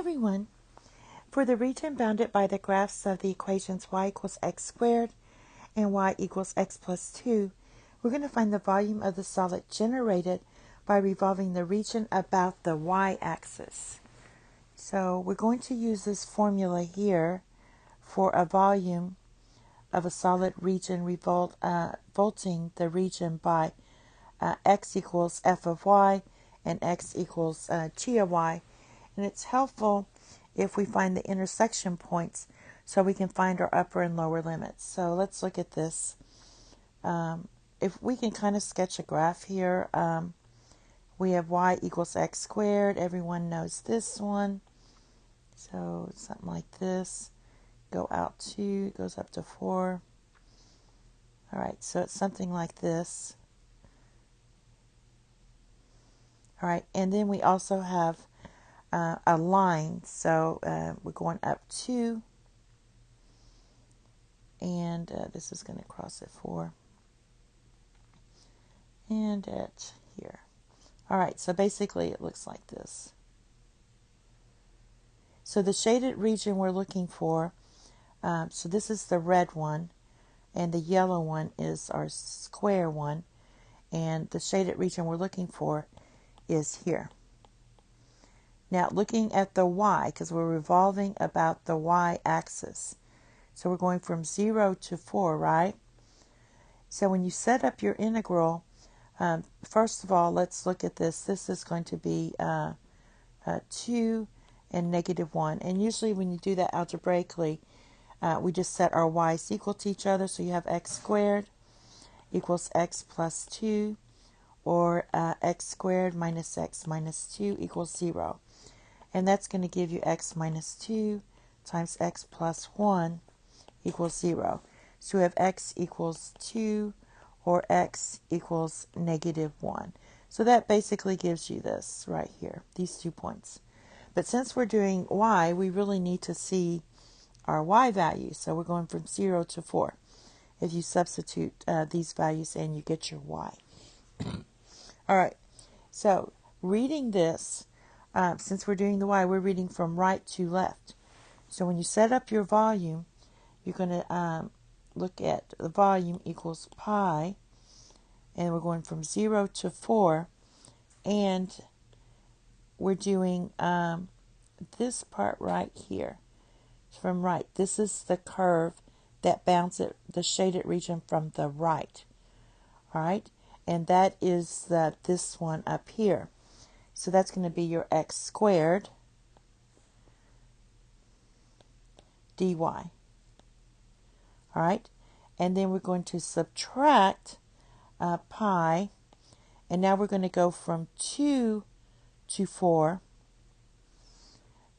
everyone. For the region bounded by the graphs of the equations y equals x squared and y equals x plus 2, we're going to find the volume of the solid generated by revolving the region about the y-axis. So we're going to use this formula here for a volume of a solid region revolving the region by x equals f of y and x equals g of y. And it's helpful if we find the intersection points so we can find our upper and lower limits. So let's look at this. If we can kind of sketch a graph here, we have y equals x squared. Everyone knows this one. So something like this. Go out 2, goes up to 4. All right, so it's something like this. All right, and then we also have a line. So we're going up 2, and this is going to cross at 4, and at here. All right, so basically it looks like this. So the shaded region we're looking for, so this is the red one, and the yellow one is our square one, and the shaded region we're looking for is here. Now looking at the y, because we're revolving about the y-axis. So we're going from 0 to 4, right? So when you set up your integral, first of all, let's look at this. This is going to be 2 and negative 1. And usually when you do that algebraically, we just set our y's equal to each other. So you have x squared equals x plus 2, or x squared minus x minus 2 equals 0. And that's going to give you x minus 2 times x plus 1 equals 0. So we have x equals 2 or x equals negative 1. So that basically gives you this right here, these 2 points. But since we're doing y, we really need to see our y value. So we're going from 0 to 4. If you substitute these values in, you get your y. All right, so reading this, since we're doing the y, we're reading from right to left. So when you set up your volume, you're going to look at the volume equals pi, and we're going from 0 to 4, and we're doing this part right here. From right, this is the curve that bounds the shaded region from the right. All right, and that is this one up here. So that's going to be your x squared dy. All right, and then we're going to subtract pi, and now we're going to go from 2 to 4,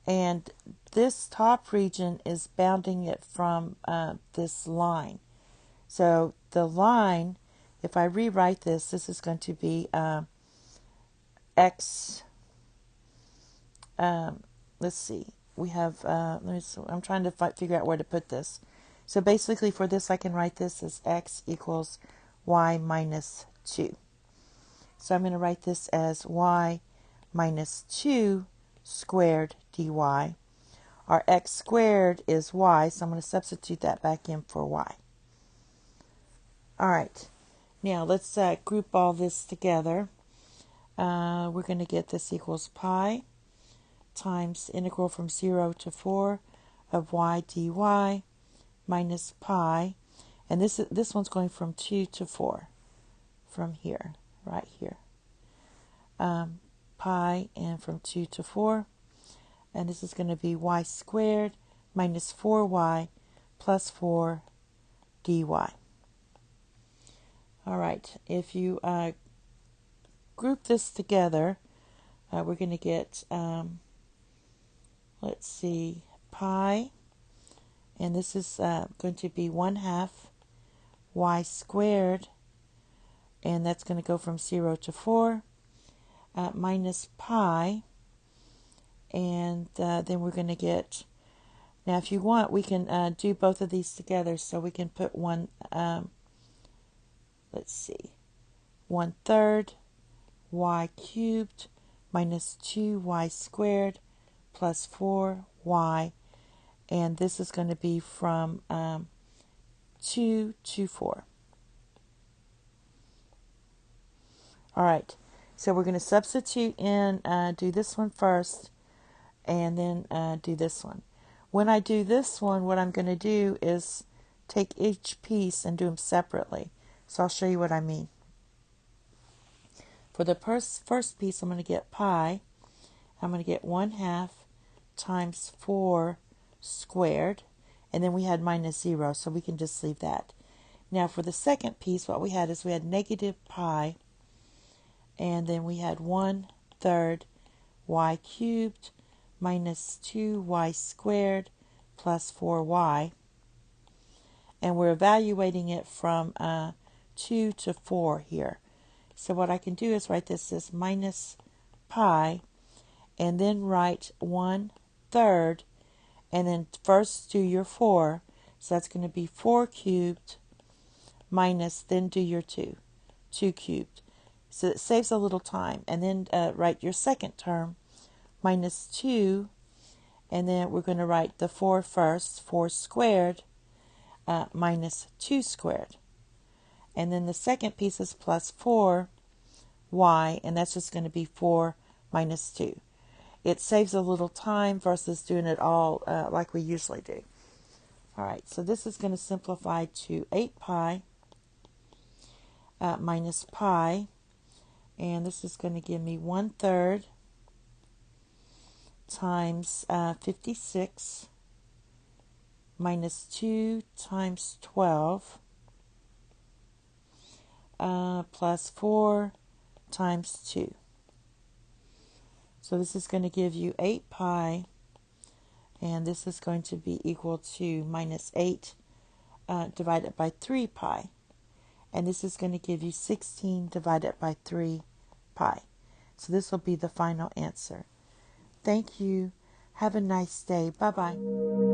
and this top region is bounding it from this line. So the line, if I rewrite this, this is going to be x, let's see, we have, I'm trying to figure out where to put this. So basically for this, I can write this as x equals y minus 2. So I'm going to write this as y minus 2 squared dy. Our x squared is y, so I'm going to substitute that back in for y. All right, now let's group all this together. We're going to get this equals pi times integral from 0 to 4 of y dy minus pi, and this one's going from 2 to 4 from here, right here. Pi and from 2 to 4, and this is going to be y squared minus 4y plus 4 dy. All right, if you group this together, we're going to get, let's see, pi, and this is going to be 1/2 y squared, and that's going to go from 0 to 4, minus pi, and then we're going to get, now if you want, we can do both of these together, so we can put one, let's see, 1/3 y cubed minus 2y squared plus 4y, and this is going to be from 2 to 4. All right, so we're going to substitute in, do this one first, and then do this one. When I do this one, what I'm going to do is take each piece and do them separately. So I'll show you what I mean. For the first piece, I'm going to get pi. I'm going to get 1/2 times 4 squared. And then we had minus 0, so we can just leave that. Now for the second piece, what we had is we had negative pi. And then we had 1/3 y cubed minus 2y squared plus 4y. And we're evaluating it from 2 to 4 here. So what I can do is write this as minus pi, and then write 1/3, and then first do your 4. So that's going to be 4 cubed minus, then do your 2 cubed. So it saves a little time. And then write your second term, minus 2, and then we're going to write the 4 first, 4 squared minus 2 squared. And then the second piece is plus 4y, and that's just going to be 4 minus 2. It saves a little time versus doing it all like we usually do. All right, so this is going to simplify to 8 pi minus pi, and this is going to give me 1/3 times 56 minus 2 times 12 plus 4 times 2. So this is going to give you 8 pi, and this is going to be equal to minus 8 divided by 3 pi. And this is going to give you 16 divided by 3 pi. So this will be the final answer. Thank you. Have a nice day. Bye-bye.